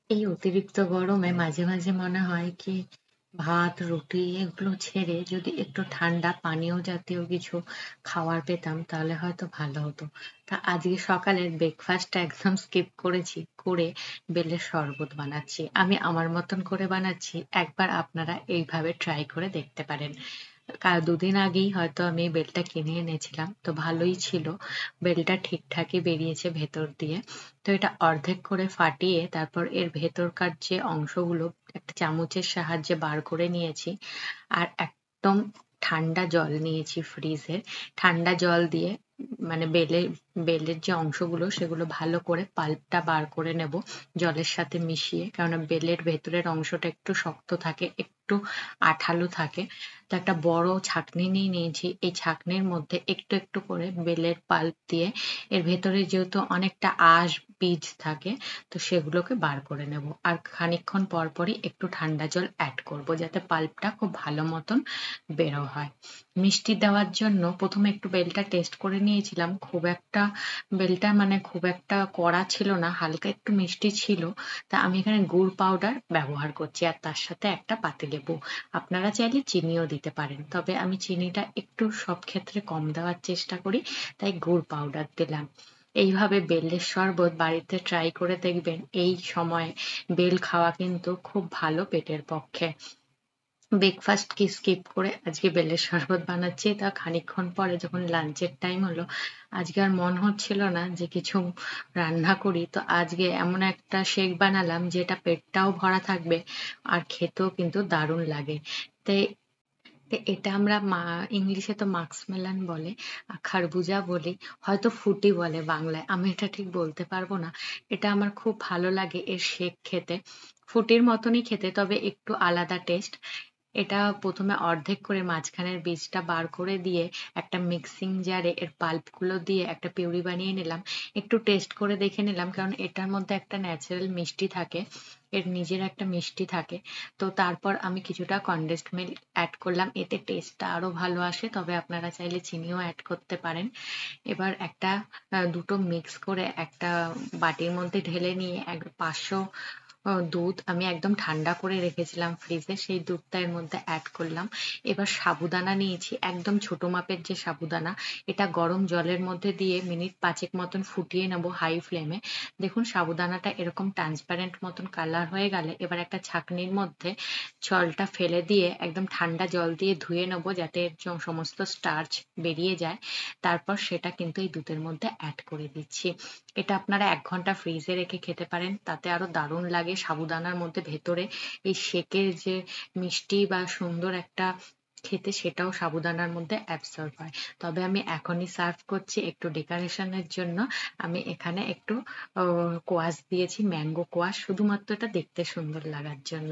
এই অতিরিক্ত গরমে মাঝে মাঝে মনে হয় কি ভাত রুটি এগুলো ছেড়ে যদি একটু ঠান্ডা পানীয় জাতীয় কিছু খাবার পেতাম তাহলে হয়তো ভালো হতো। তা আজকে সকালের ব্রেকফাস্টটা একদম স্কিপ করেছি, করে বেলের শরবত বানাচ্ছি। আমি আমার মতন করে বানাচ্ছি, একবার আপনারা এইভাবে ট্রাই করে দেখতে পারেন। দুদিন আগেই হয়তো আমি বেলটা কিনে এনেছিলাম, তো ভালোই ছিল, বেলটা ঠিকঠাকই বেরিয়েছে ভেতর দিয়ে। তো এটা অর্ধেক করে ফাটিয়ে তারপর এর ভেতরকার যে অংশগুলো একটা চামচের সাহায্যে বার করে নিয়েছি। আর একদম ঠান্ডা জল নিয়েছি ফ্রিজের, ঠান্ডা জল দিয়ে মানে বেলের যে অংশগুলো সেগুলো ভালো করে পাল্পটা বার করে নেব জলের সাথে মিশিয়ে, কারণ বেলের ভেতরের অংশটা একটু শক্ত থাকে, একটু আঠালো থাকে। তো একটা বড় ছাঁকনি নিয়ে নিয়েছি, এই ছাঁকনির মধ্যে একটু একটু করে বেলের পাল্প দিয়ে এর ভেতরে যেহেতু অনেকটা আঁশ বীজ থাকে, তো সেগুলোকে বার করে নেব। আর খানিকক্ষণ পর পরই একটু ঠান্ডা জল অ্যাড করব যাতে পাল্পটা খুব ভালো মতন বেরো হয়। মিষ্টি দেওয়ার জন্য প্রথমে একটু বেলটা টেস্ট করে নিয়েছিলাম, বেলটা মানে খুব একটা কড়া ছিল না, হালকা একটু মিষ্টি ছিল। তা আমি এখানে গুড় পাউডার ব্যবহার করছি আর তার সাথে একটা পাতিলেবু। আপনারা চাইলে চিনিও দিতে পারেন, তবে আমি চিনিটা একটু সব ক্ষেত্রে কম দেওয়ার চেষ্টা করি, তাই গুড় পাউডার দিলাম। এইভাবে বেলের শরবত বাড়িতে ট্রাই করে দেখবেন। এই সময় বেল খাওয়া কিন্তু খুব ভালো পেটের পক্ষে। ব্রেকফাস্ট কি স্কিপ করে আজকে বেলের শরবত বানাচ্ছি। তা খানিকক্ষণ পরে যখন লাঞ্চের টাইম হলো, আজকে আর মন হচ্ছিল না যে কিছু রান্না করি, তো আজকে এমন একটা শেক বানালাম যেটা পেটটাও ভরা থাকবে আর খেতেও কিন্তু দারুণ লাগে। তাই এটা আমরা ইংলিশে তো মাস্কমেলান বলে, খারবুজা বলি, হয়তো ফুটি বলে বাংলায়, আমি এটা ঠিক বলতে পারবো না। এটা আমার খুব ভালো লাগে এর শেক খেতে, ফুটির মতনই খেতে, তবে একটু আলাদা টেস্ট। এটা প্রথমে অর্ধেক করে মাঝখানের বীজটা বার করে দিয়ে একটা মিক্সিং জারে এর পাল্প গুলো দিয়ে একটা পিউরি বানিয়ে নিলাম। একটু টেস্ট করে দেখে নিলাম, কারণ এটার মধ্যে একটা ন্যাচারাল মিষ্টি থাকে, এর নিজের একটা মিষ্টি থাকে। তো তারপর আমি কিছুটা কনডেন্সড মিল্ক অ্যাড করলাম, এতে টেস্টটা আরো ভালো আসে, তবে আপনারা চাইলে চিনিও অ্যাড করতে পারেন। এবার দুটো মিক্স করে একটা বাটির মধ্যে ঢেলে নিয়ে 500 দুধ আমি একদম ঠান্ডা করে রেখেছিলাম ফ্রিজে, সেই দুধটা এর মধ্যে অ্যাড করলাম। এবার সাবুদানা নিয়েছি, একদম ছোট মাপের যে সাবুদানা, এটা গরম জলের মধ্যে দিয়ে মিনিট 5 মতন ফুটিয়ে নেবো হাই ফ্লেমে। দেখুন সাবুদানাটা এরকম ট্রান্সপারেন্ট মতন কালার হয়ে গেলে এবার একটা ছাঁকনির মধ্যে জলটা ফেলে দিয়ে একদম ঠান্ডা জল দিয়ে ধুয়ে নেবো যাতে এর সমস্ত স্টার্চ বেরিয়ে যায়। তারপর সেটা কিন্তু এই দুধের মধ্যে অ্যাড করে দিচ্ছি। এটা আপনারা 1 ঘন্টা ফ্রিজে রেখে খেতে পারেন, তাতে আরো দারুণ লাগে। সাবুদানার মধ্যে ভেতরে এই শেকের যে মিষ্টি বা সুন্দর একটা খেতে, সেটাও সাবুদানার মধ্যে অ্যাবসর্ব হয়। তবে আমি এখনই সার্ভ করছি একটু ডেকোরেশনের জন্য। আমি এখানে একটু কোয়াশ দিয়েছি, ম্যাঙ্গো কোয়াশ, শুধুমাত্র এটা দেখতে সুন্দর লাগার জন্য।